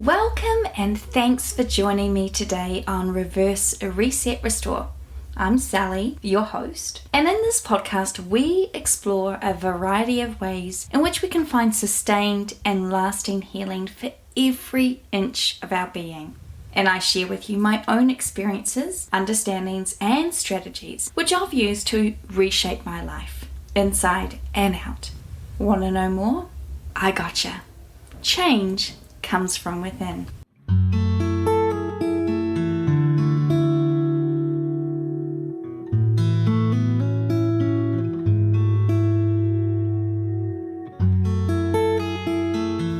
Welcome and thanks for joining me today on Reverse Reset Restore. I'm Sally, your host, and in this podcast we explore a variety of ways in which we can find sustained and lasting healing for every inch of our being. And I share with you my own experiences, understandings, and strategies which I've used to reshape my life, inside and out. Want to know more? I gotcha. Change comes from within.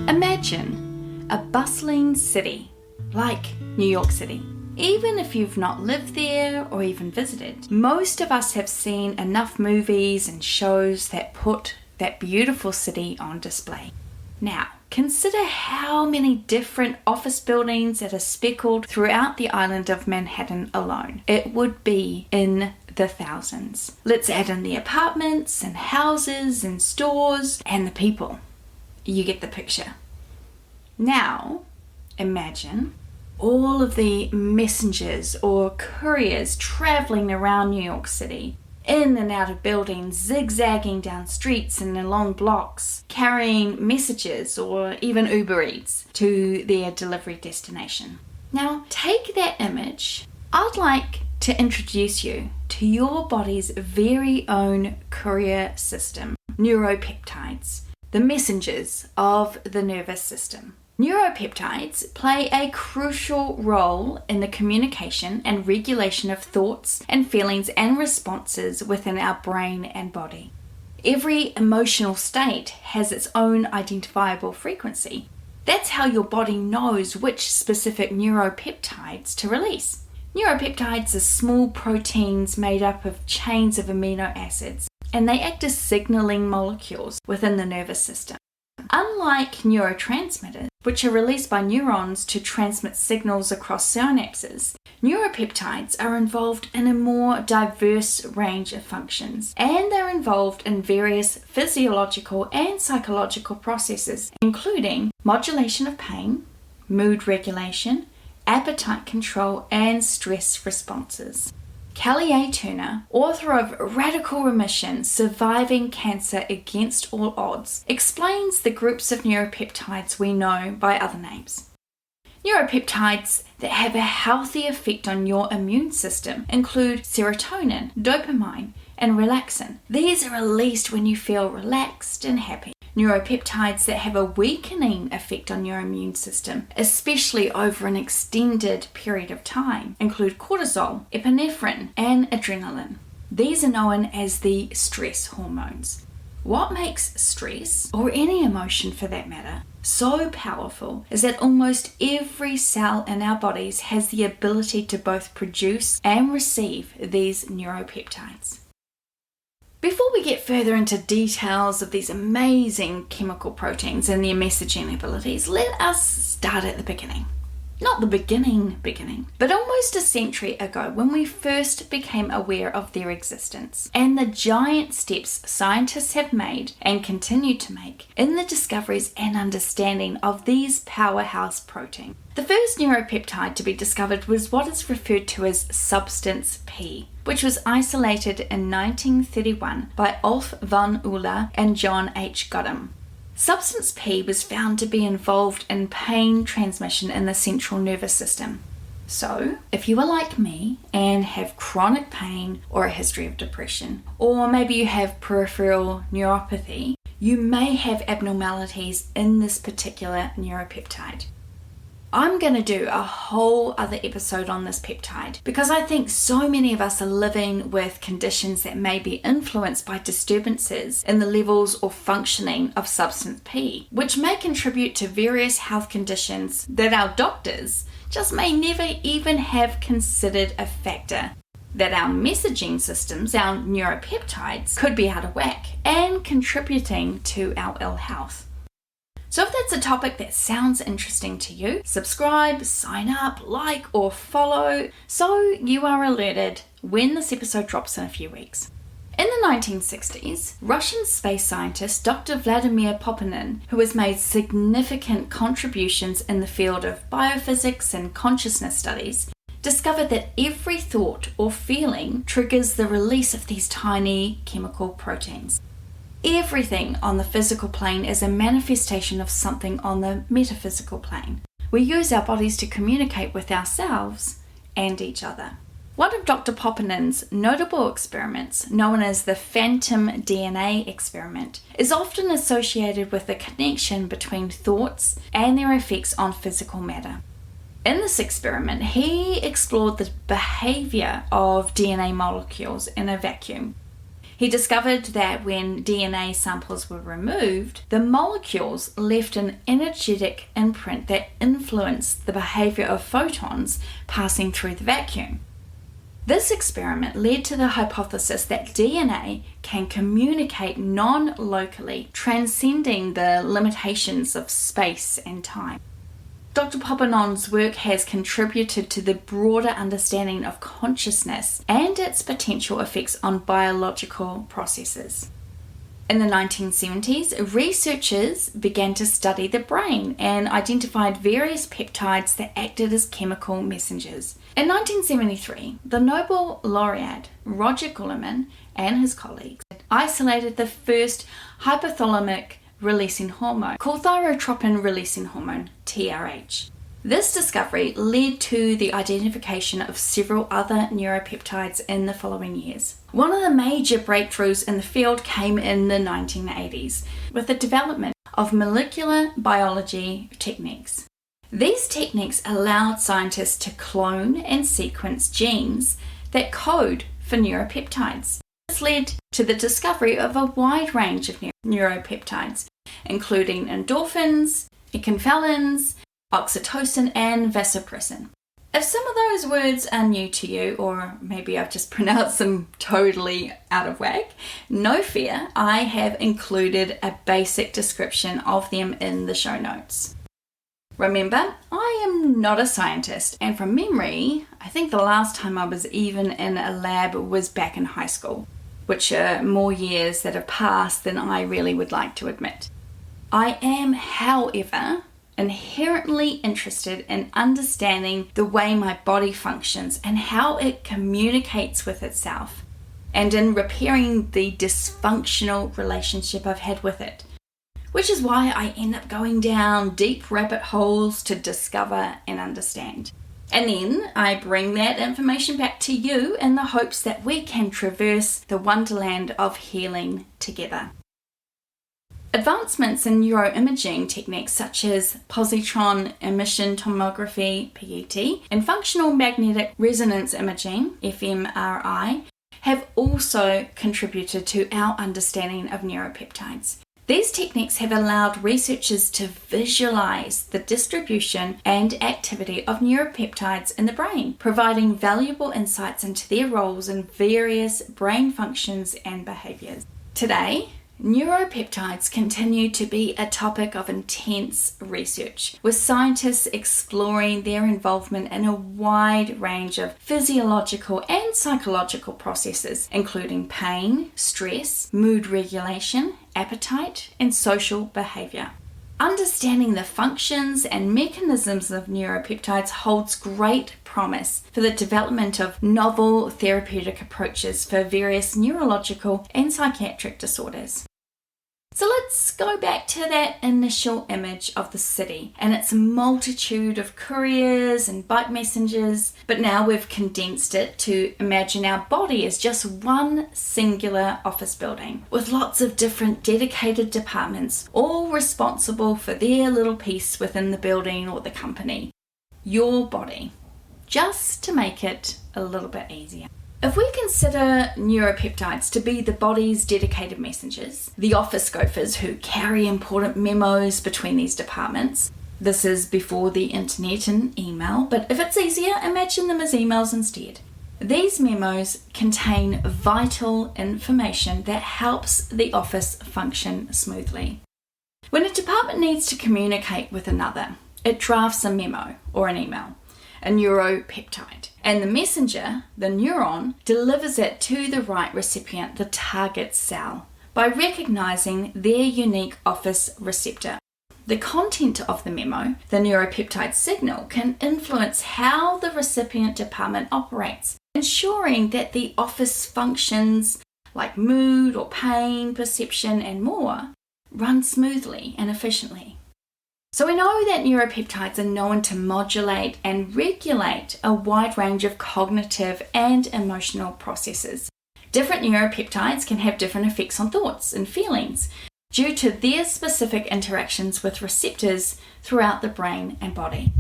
Imagine a bustling city like New York City. Even if you've not lived there or even visited, most of us have seen enough movies and shows that put that beautiful city on display. Now, consider how many different office buildings that are speckled throughout the island of Manhattan alone. It would be in the thousands. Let's add in the apartments and houses and stores and the people. You get the picture. Now, imagine all of the messengers or couriers traveling around New York City, in and out of buildings, zigzagging down streets and along blocks, carrying messages or even Uber Eats to their delivery destination. Now, take that image. I'd like to introduce you to your body's very own courier system, neuropeptides, the messengers of the nervous system. Neuropeptides play a crucial role in the communication and regulation of thoughts and feelings and responses within our brain and body. Every emotional state has its own identifiable frequency. That's how your body knows which specific neuropeptides to release. Neuropeptides are small proteins made up of chains of amino acids, and they act as signaling molecules within the nervous system. Unlike neurotransmitters, which are released by neurons to transmit signals across synapses, neuropeptides are involved in a more diverse range of functions, and they're involved in various physiological and psychological processes, including modulation of pain, mood regulation, appetite control, and stress responses. Kelly A. Turner, author of Radical Remission: Surviving Cancer Against All Odds, explains the groups of neuropeptides we know by other names. Neuropeptides that have a healthy effect on your immune system include serotonin, dopamine, and relaxin. These are released when you feel relaxed and happy. Neuropeptides that have a weakening effect on your immune system, especially over an extended period of time, include cortisol, epinephrine, and adrenaline. These are known as the stress hormones. What makes stress, or any emotion for that matter, so powerful is that almost every cell in our bodies has the ability to both produce and receive these neuropeptides. Before we get further into details of these amazing chemical proteins and their messaging abilities, let us start at the beginning. Not the beginning, but almost a century ago when we first became aware of their existence and the giant steps scientists have made and continue to make in the discoveries and understanding of these powerhouse proteins. The first neuropeptide to be discovered was what is referred to as substance P, which was isolated in 1931 by Ulf von Euler and John H. Gulliman. Substance P was found to be involved in pain transmission in the central nervous system. So, if you are like me and have chronic pain or a history of depression, or maybe you have peripheral neuropathy, you may have abnormalities in this particular neuropeptide. I'm going to do a whole other episode on this peptide because I think so many of us are living with conditions that may be influenced by disturbances in the levels or functioning of substance P, which may contribute to various health conditions that our doctors just may never even have considered a factor. That our messaging systems, our neuropeptides, could be out of whack and contributing to our ill health. So if that's a topic that sounds interesting to you, subscribe, sign up, like, or follow so you are alerted when this episode drops in a few weeks. In the 1960s, Russian space scientist Dr. Vladimir Popinin, who has made significant contributions in the field of biophysics and consciousness studies, discovered that every thought or feeling triggers the release of these tiny chemical proteins. Everything on the physical plane is a manifestation of something on the metaphysical plane. We use our bodies to communicate with ourselves and each other. One of Dr. Popinin's notable experiments, known as the phantom DNA experiment, is often associated with the connection between thoughts and their effects on physical matter. In this experiment, he explored the behavior of DNA molecules in a vacuum. He discovered that when DNA samples were removed, the molecules left an energetic imprint that influenced the behavior of photons passing through the vacuum. This experiment led to the hypothesis that DNA can communicate non-locally, transcending the limitations of space and time. Dr. Popinin's work has contributed to the broader understanding of consciousness and its potential effects on biological processes. In the 1970s, researchers began to study the brain and identified various peptides that acted as chemical messengers. In 1973, the Nobel laureate Roger Gulliman and his colleagues isolated the first hypothalamic releasing hormone called thyrotropin releasing hormone, TRH. This discovery led to the identification of several other neuropeptides in the following years. One of the major breakthroughs in the field came in the 1980s with the development of molecular biology techniques. These techniques allowed scientists to clone and sequence genes that code for neuropeptides. This led to the discovery of a wide range of neuropeptides, including endorphins, enkephalins, oxytocin, and vasopressin. If some of those words are new to you, or maybe I've just pronounced them totally out of whack, no fear, I have included a basic description of them in the show notes. Remember, I am not a scientist, and from memory, I think the last time I was even in a lab was back in high school, which are more years that have passed than I really would like to admit. I am, however, inherently interested in understanding the way my body functions and how it communicates with itself, and in repairing the dysfunctional relationship I've had with it, which is why I end up going down deep rabbit holes to discover and understand. And then I bring that information back to you in the hopes that we can traverse the wonderland of healing together. Advancements in neuroimaging techniques such as positron emission tomography, PET, and functional magnetic resonance imaging, fMRI, have also contributed to our understanding of neuropeptides. These techniques have allowed researchers to visualize the distribution and activity of neuropeptides in the brain, providing valuable insights into their roles in various brain functions and behaviors. Today, neuropeptides continue to be a topic of intense research, with scientists exploring their involvement in a wide range of physiological and psychological processes, including pain, stress, mood regulation, appetite, and social behavior. Understanding the functions and mechanisms of neuropeptides holds great promise for the development of novel therapeutic approaches for various neurological and psychiatric disorders. So let's go back to that initial image of the city and its multitude of couriers and bike messengers, but now we've condensed it to imagine our body as just one singular office building with lots of different dedicated departments, all responsible for their little piece within the building or the company. Your body, just to make it a little bit easier. If we consider neuropeptides to be the body's dedicated messengers, the office gophers who carry important memos between these departments, this is before the internet and email, but if it's easier, imagine them as emails instead. These memos contain vital information that helps the office function smoothly. When a department needs to communicate with another, it drafts a memo or an email. a neuropeptide. And the messenger, the neuron, delivers it to the right recipient, the target cell, by recognizing their unique office receptor. The content of the memo, the neuropeptide signal, can influence how the recipient department operates, ensuring that the office functions like mood or pain, perception, and more run smoothly and efficiently. So we know that neuropeptides are known to modulate and regulate a wide range of cognitive and emotional processes. Different neuropeptides can have different effects on thoughts and feelings due to their specific interactions with receptors throughout the brain and body.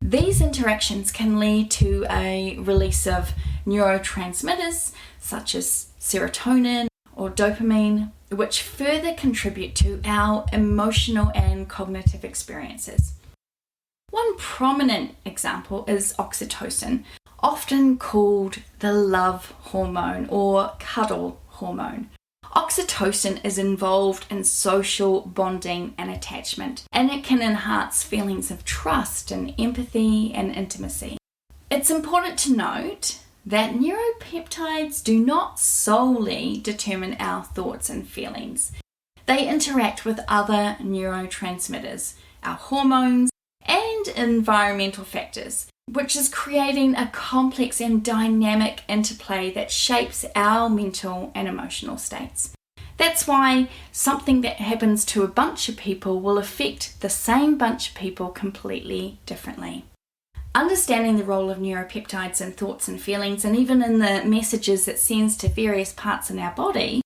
These interactions can lead to a release of neurotransmitters such as serotonin or dopamine, which further contribute to our emotional and cognitive experiences. One prominent example is oxytocin, often called the love hormone or cuddle hormone. Oxytocin is involved in social bonding and attachment, and it can enhance feelings of trust and empathy and intimacy. It's important to note that neuropeptides do not solely determine our thoughts and feelings. They interact with other neurotransmitters, our hormones, and environmental factors, which is creating a complex and dynamic interplay that shapes our mental and emotional states. That's why something that happens to a bunch of people will affect the same bunch of people completely differently. Understanding the role of neuropeptides in thoughts and feelings, and even in the messages it sends to various parts in our body,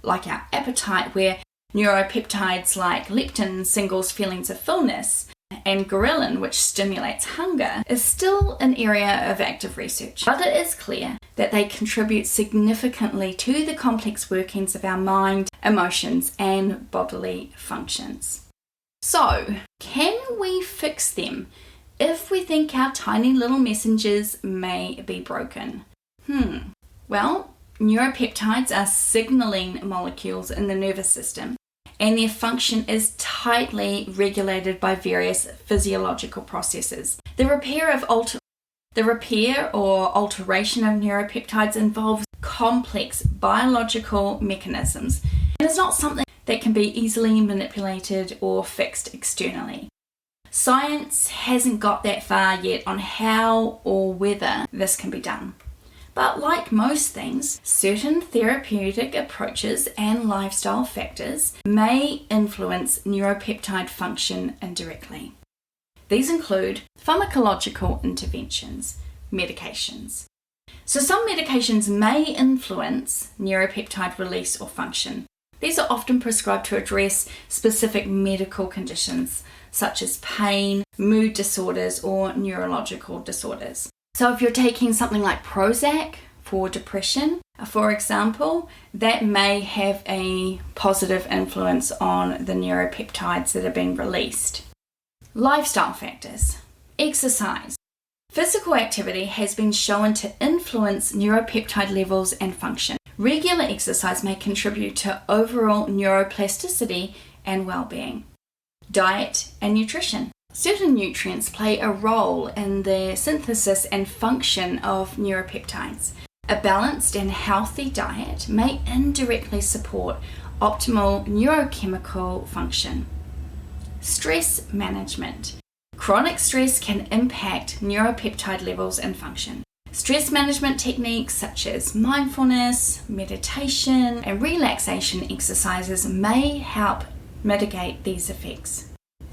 like our appetite, where neuropeptides like leptin signals feelings of fullness, and ghrelin, which stimulates hunger, is still an area of active research. But it is clear that they contribute significantly to the complex workings of our mind, emotions, and bodily functions. So, can we fix them if we think our tiny little messengers may be broken? Well, neuropeptides are signaling molecules in the nervous system, and their function is tightly regulated by various physiological processes. The repair or alteration of neuropeptides involves complex biological mechanisms, and is not something that can be easily manipulated or fixed externally. Science hasn't got that far yet on how or whether this can be done. But like most things, certain therapeutic approaches and lifestyle factors may influence neuropeptide function indirectly. These include pharmacological interventions, medications. So some medications may influence neuropeptide release or function. These are often prescribed to address specific medical conditions such as pain, mood disorders, or neurological disorders. So if you're taking something like Prozac for depression, for example, that may have a positive influence on the neuropeptides that are being released. Lifestyle factors. Exercise. Physical activity has been shown to influence neuropeptide levels and function. Regular exercise may contribute to overall neuroplasticity and well-being. Diet and nutrition. Certain nutrients play a role in the synthesis and function of neuropeptides. A balanced and healthy diet may indirectly support optimal neurochemical function. Stress management. Chronic stress can impact neuropeptide levels and function. Stress management techniques such as mindfulness, meditation, and relaxation exercises may help mitigate these effects.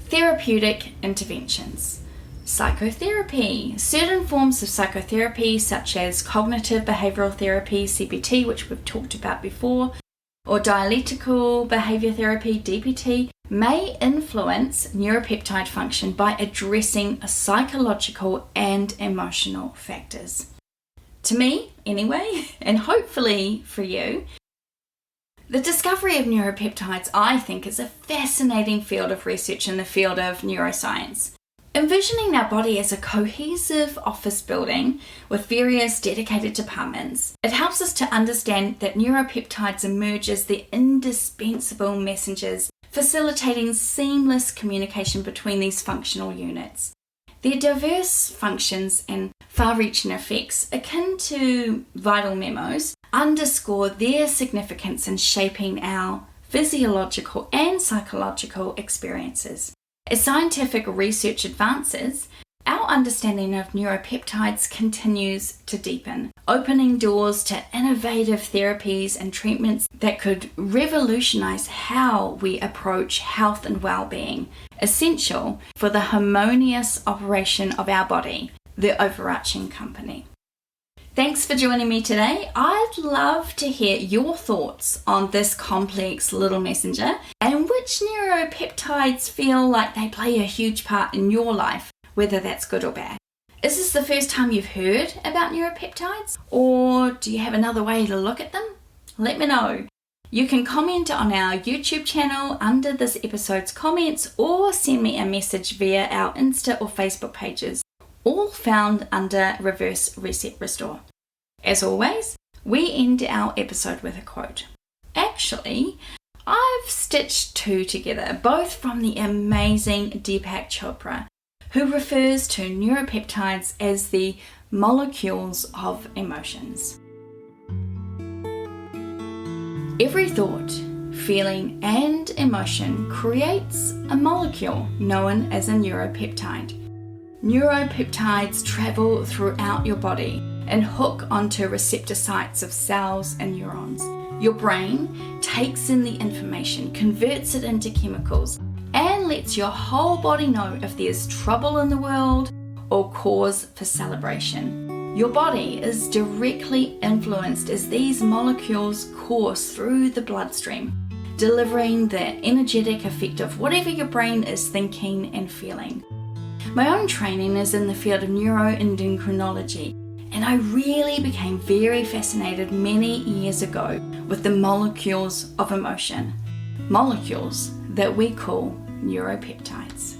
Therapeutic interventions. Psychotherapy. Certain forms of psychotherapy such as cognitive behavioral therapy, CBT, which we've talked about before, or dialectical behavior therapy, DBT, may influence neuropeptide function by addressing psychological and emotional factors. To me, anyway, and hopefully for you, the discovery of neuropeptides, I think, is a fascinating field of research in the field of neuroscience. Envisioning our body as a cohesive office building with various dedicated departments, it helps us to understand that neuropeptides emerge as the indispensable messengers, facilitating seamless communication between these functional units. Their diverse functions and far-reaching effects, akin to vital memos, underscore their significance in shaping our physiological and psychological experiences. As scientific research advances, our understanding of neuropeptides continues to deepen, opening doors to innovative therapies and treatments that could revolutionize how we approach health and well-being, essential for the harmonious operation of our body, the overarching company. Thanks for joining me today. I'd love to hear your thoughts on this complex little messenger and which neuropeptides feel like they play a huge part in your life, whether that's good or bad. Is this the first time you've heard about neuropeptides? Or do you have another way to look at them? Let me know. You can comment on our YouTube channel under this episode's comments or send me a message via our Insta or Facebook pages, all found under Reverse Reset Restore. As always, we end our episode with a quote. Actually, I've stitched two together, both from the amazing Deepak Chopra, who refers to neuropeptides as the molecules of emotions. Every thought, feeling, and emotion creates a molecule known as a neuropeptide. Neuropeptides travel throughout your body and hook onto receptor sites of cells and neurons. Your brain takes in the information, converts it into chemicals, and lets your whole body know if there's trouble in the world or cause for celebration. Your body is directly influenced as these molecules course through the bloodstream, delivering the energetic effect of whatever your brain is thinking and feeling. My own training is in the field of neuroendocrinology, and I really became very fascinated many years ago with the molecules of emotion, molecules that we call neuropeptides.